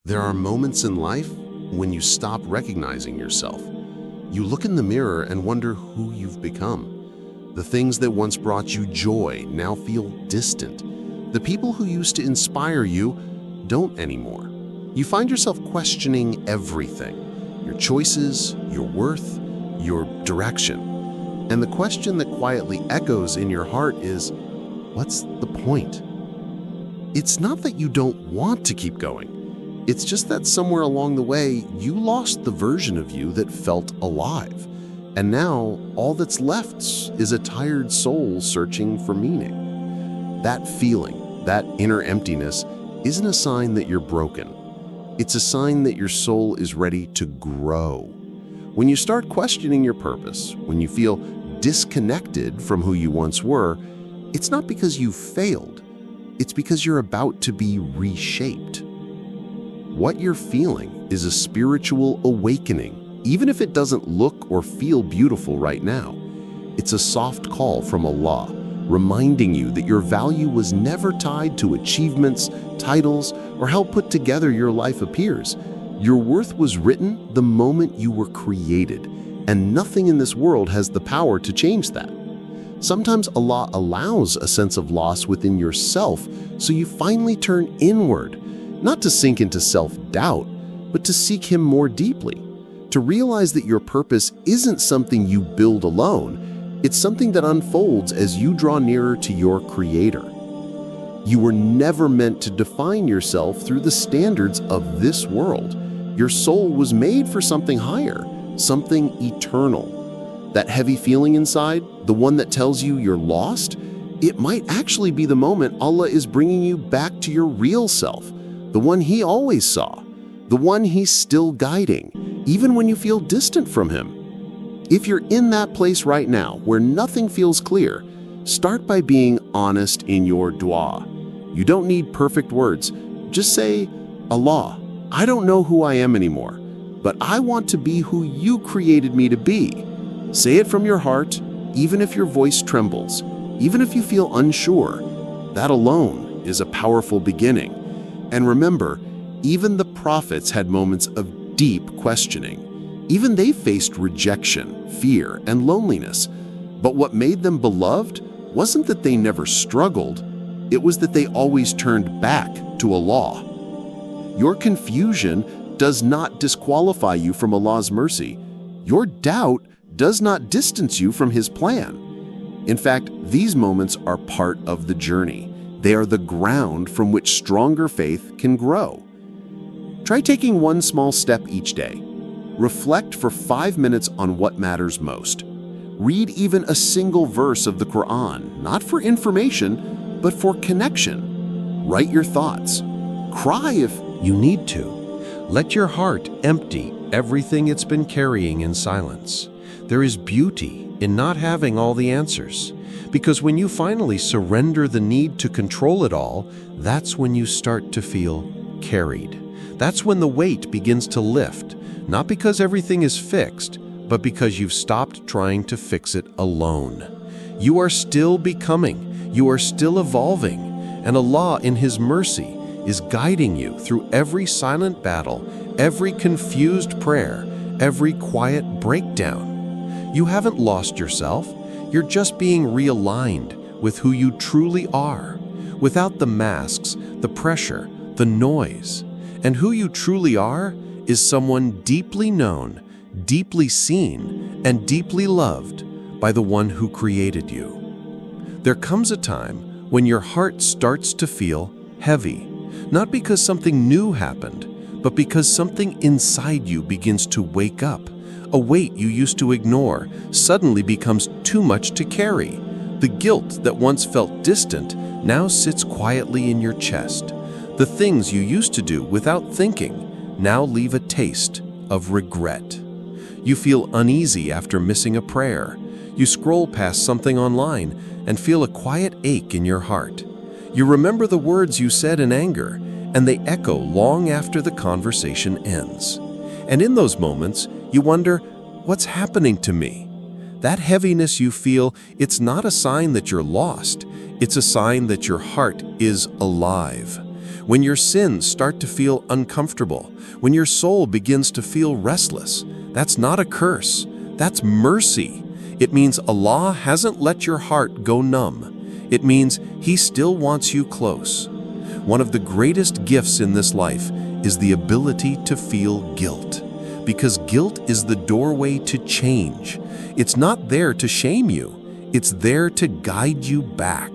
There are moments in life when you stop recognizing yourself. You look in the mirror and wonder who you've become. The things that once brought you joy now feel distant. The people who used to inspire you don't anymore. You find yourself questioning everything: your choices, your worth, your direction. And the question that quietly echoes in your heart is, what's the point? It's not that you don't want to keep going. It's just that somewhere along the way, you lost the version of you that felt alive. And now, all that's left is a tired soul searching for meaning. That feeling, that inner emptiness, isn't a sign that you're broken. It's a sign that your soul is ready to grow. When you start questioning your purpose, when you feel disconnected from who you once were, it's not because you failed. It's because you're about to be reshaped. What you're feeling is a spiritual awakening, even if it doesn't look or feel beautiful right now. It's a soft call from Allah, reminding you that your value was never tied to achievements, titles, or how put together your life appears. Your worth was written the moment you were created, and nothing in this world has the power to change that. Sometimes Allah allows a sense of loss within yourself so you finally turn inward, not to sink into self-doubt, but to seek Him more deeply, to realize that your purpose isn't something you build alone. It's something that unfolds as you draw nearer to your Creator. You were never meant to define yourself through the standards of this world. Your soul was made for something higher, something eternal. That heavy feeling inside, the one that tells you you're lost, it might actually be the moment Allah is bringing you back to your real self, the one He always saw, the one He's still guiding, even when you feel distant from Him. If you're in that place right now where nothing feels clear, start by being honest in your dua. You don't need perfect words. Just say, Allah, I don't know who I am anymore, but I want to be who You created me to be. Say it from your heart, even if your voice trembles, even if you feel unsure. That alone is a powerful beginning. And remember, even the prophets had moments of deep questioning. Even they faced rejection, fear, and loneliness. But what made them beloved wasn't that they never struggled, it was that they always turned back to Allah. Your confusion does not disqualify you from Allah's mercy. Your doubt does not distance you from His plan. In fact, these moments are part of the journey. They are the ground from which stronger faith can grow. Try taking one small step each day. Reflect for 5 minutes on what matters most. Read even a single verse of the Quran, not for information, but for connection. Write your thoughts. Cry if you need to. Let your heart empty everything it's been carrying in silence. There is beauty in not having all the answers, because when you finally surrender the need to control it all, that's when you start to feel carried. That's when the weight begins to lift, not because everything is fixed, but because you've stopped trying to fix it alone. You are still becoming, you are still evolving, and Allah in His mercy is guiding you through every silent battle, every confused prayer, every quiet breakdown. You haven't lost yourself. You're just being realigned with who you truly are, without the masks, the pressure, the noise. And who you truly are is someone deeply known, deeply seen, and deeply loved by the one who created you. There comes a time when your heart starts to feel heavy, not because something new happened, but because something inside you begins to wake up. A weight you used to ignore suddenly becomes too much to carry. The guilt that once felt distant now sits quietly in your chest. The things you used to do without thinking now leave a taste of regret. You feel uneasy after missing a prayer. You scroll past something online and feel a quiet ache in your heart. You remember the words you said in anger, and they echo long after the conversation ends. And in those moments, you wonder, what's happening to me? That heaviness you feel, it's not a sign that you're lost. It's a sign that your heart is alive. When your sins start to feel uncomfortable, when your soul begins to feel restless, that's not a curse, that's mercy. It means Allah hasn't let your heart go numb. It means He still wants you close. One of the greatest gifts in this life is the ability to feel guilt, because guilt is the doorway to change. It's not there to shame you, it's there to guide you back.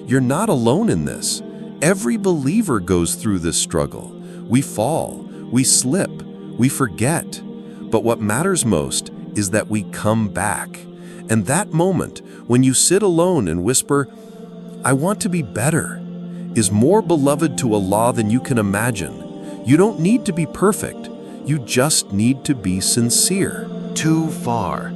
You're not alone in this. Every believer goes through this struggle. We fall, we slip, we forget. But what matters most is that we come back. And that moment, when you sit alone and whisper, "I want to be better," is more beloved to Allah than you can imagine. You don't need to be perfect. You just need to be sincere. Too far.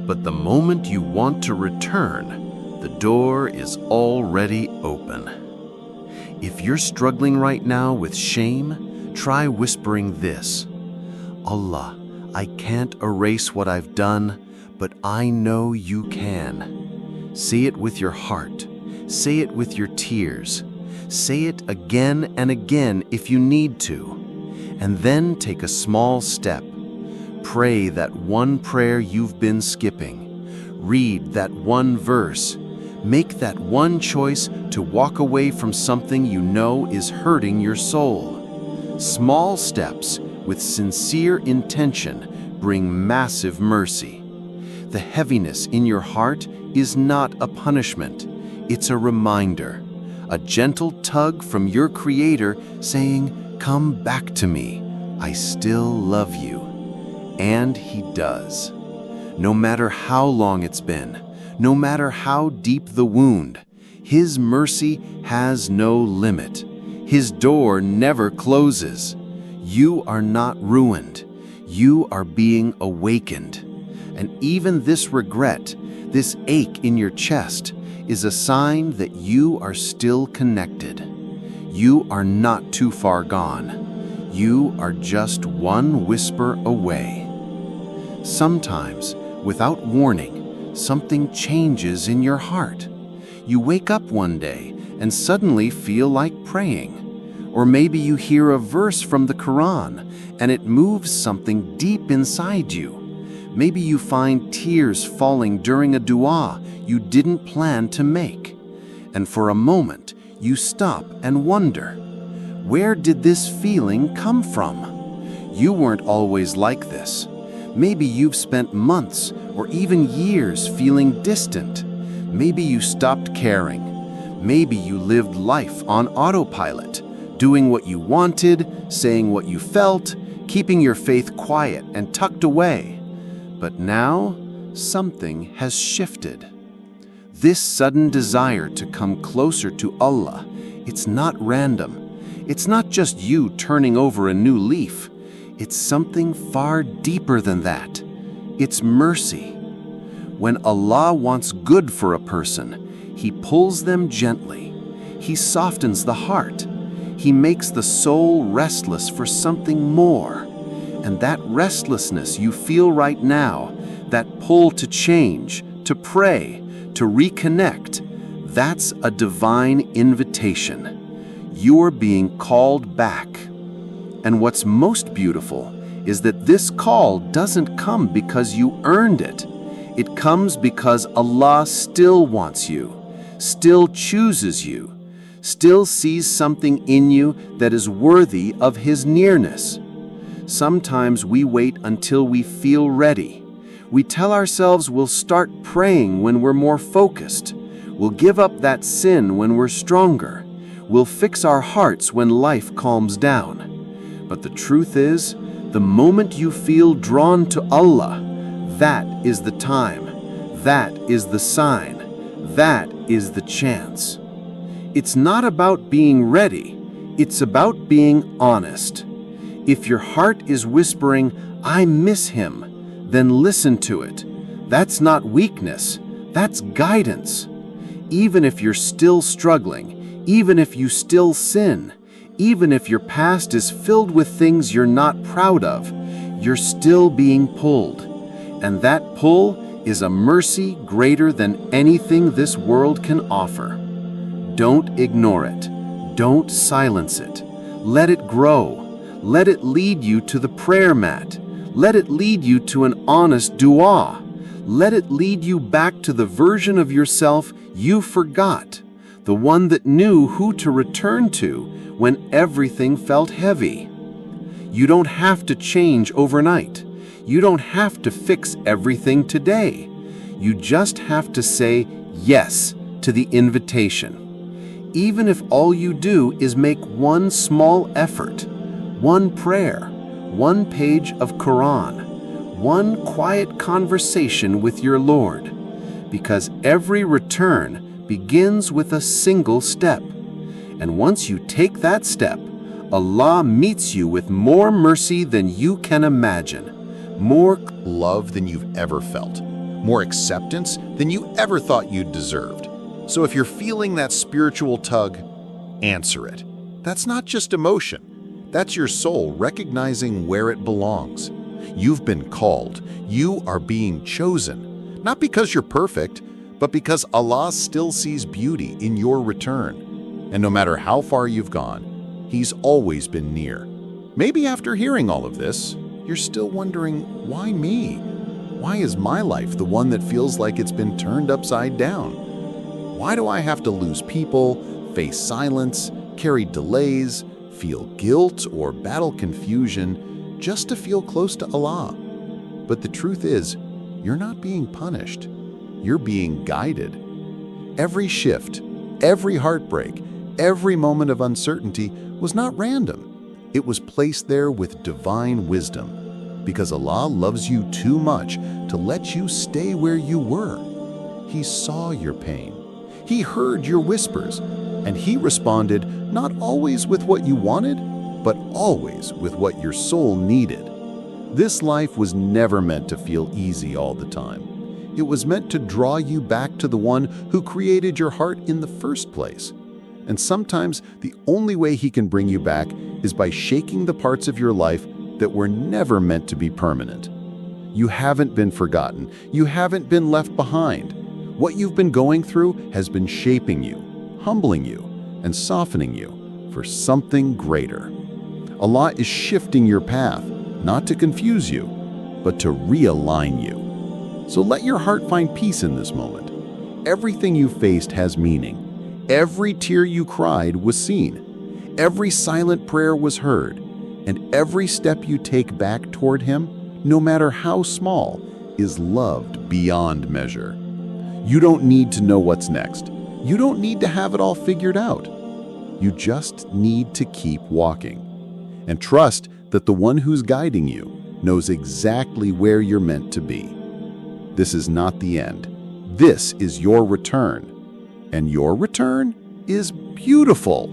But the moment you want to return, the door is already open. If you're struggling right now with shame, try whispering this: "Allah, I can't erase what I've done, but I know you can." Say it with your heart. Say it with your tears. Say it again and again if you need to. And then take a small step. Pray that one prayer you've been skipping. Read that one verse. Make that one choice to walk away from something you know is hurting your soul. Small steps with sincere intention bring massive mercy. The heaviness in your heart is not a punishment. It's a reminder, a gentle tug from your Creator saying, "Come back to me. I still love you." And He does. No matter how long it's been, no matter how deep the wound, His mercy has no limit. His door never closes. You are not ruined. You are being awakened. And even this regret, this ache in your chest, is a sign that you are still connected. You are not too far gone. You are just one whisper away. Sometimes, without warning, something changes in your heart. You wake up one day and suddenly feel like praying. Or maybe you hear a verse from the Quran and it moves something deep inside you. Maybe you find tears falling during a dua you didn't plan to make. And for a moment, you stop and wonder, where did this feeling come from? You weren't always like this. Maybe you've spent months or even years feeling distant. Maybe you stopped caring. Maybe you lived life on autopilot, doing what you wanted, saying what you felt, keeping your faith quiet and tucked away. But now, something has shifted. This sudden desire to come closer to Allah, it's not random. It's not just you turning over a new leaf. It's something far deeper than that. It's mercy. When Allah wants good for a person, He pulls them gently. He softens the heart. He makes the soul restless for something more. And that restlessness you feel right now, that pull to change, to pray, to reconnect, that's a divine invitation. You're being called back. And what's most beautiful is that this call doesn't come because you earned it. It comes because Allah still wants you, still chooses you, still sees something in you that is worthy of His nearness. Sometimes we wait until we feel ready. We tell ourselves we'll start praying when we're more focused. We'll give up that sin when we're stronger. We'll fix our hearts when life calms down. But the truth is, the moment you feel drawn to Allah, that is the time. That is the sign. That is the chance. It's not about being ready. It's about being honest. If your heart is whispering, "I miss him," then listen to it. That's not weakness. That's guidance. Even if you're still struggling, even if you still sin, even if your past is filled with things you're not proud of, you're still being pulled. And that pull is a mercy greater than anything this world can offer. Don't ignore it. Don't silence it. Let it grow. Let it lead you to the prayer mat. Let it lead you to an honest dua. Let it lead you back to the version of yourself you forgot, the one that knew who to return to when everything felt heavy. You don't have to change overnight. You don't have to fix everything today. You just have to say yes to the invitation. Even if all you do is make one small effort, one prayer, one page of Quran, one quiet conversation with your Lord, because every return begins with a single step. And once you take that step, Allah meets you with more mercy than you can imagine, more love than you've ever felt, more acceptance than you ever thought you deserved. So if you're feeling that spiritual tug, answer it. That's not just emotion. That's your soul recognizing where it belongs. You've been called. You are being chosen. Not because you're perfect, but because Allah still sees beauty in your return. And no matter how far you've gone, He's always been near. Maybe after hearing all of this, you're still wondering, why me? Why is my life the one that feels like it's been turned upside down? Why do I have to lose people, face silence, carry delays, feel guilt, or battle confusion just to feel close to Allah? But the truth is, you're not being punished. You're being guided. Every shift, every heartbreak, every moment of uncertainty was not random. It was placed there with divine wisdom, because Allah loves you too much to let you stay where you were. He saw your pain. He heard your whispers, and He responded not always with what you wanted, but always with what your soul needed. This life was never meant to feel easy all the time. It was meant to draw you back to the one who created your heart in the first place. And sometimes the only way He can bring you back is by shaking the parts of your life that were never meant to be permanent. You haven't been forgotten. You haven't been left behind. What you've been going through has been shaping you, humbling you, and softening you for something greater. Allah is shifting your path, not to confuse you, but to realign you. So let your heart find peace in this moment. Everything you faced has meaning. Every tear you cried was seen. Every silent prayer was heard. And every step you take back toward Him, no matter how small, is loved beyond measure. You don't need to know what's next. You don't need to have it all figured out. You just need to keep walking. And trust that the one who's guiding you knows exactly where you're meant to be. This is not the end. This is your return. And your return is beautiful.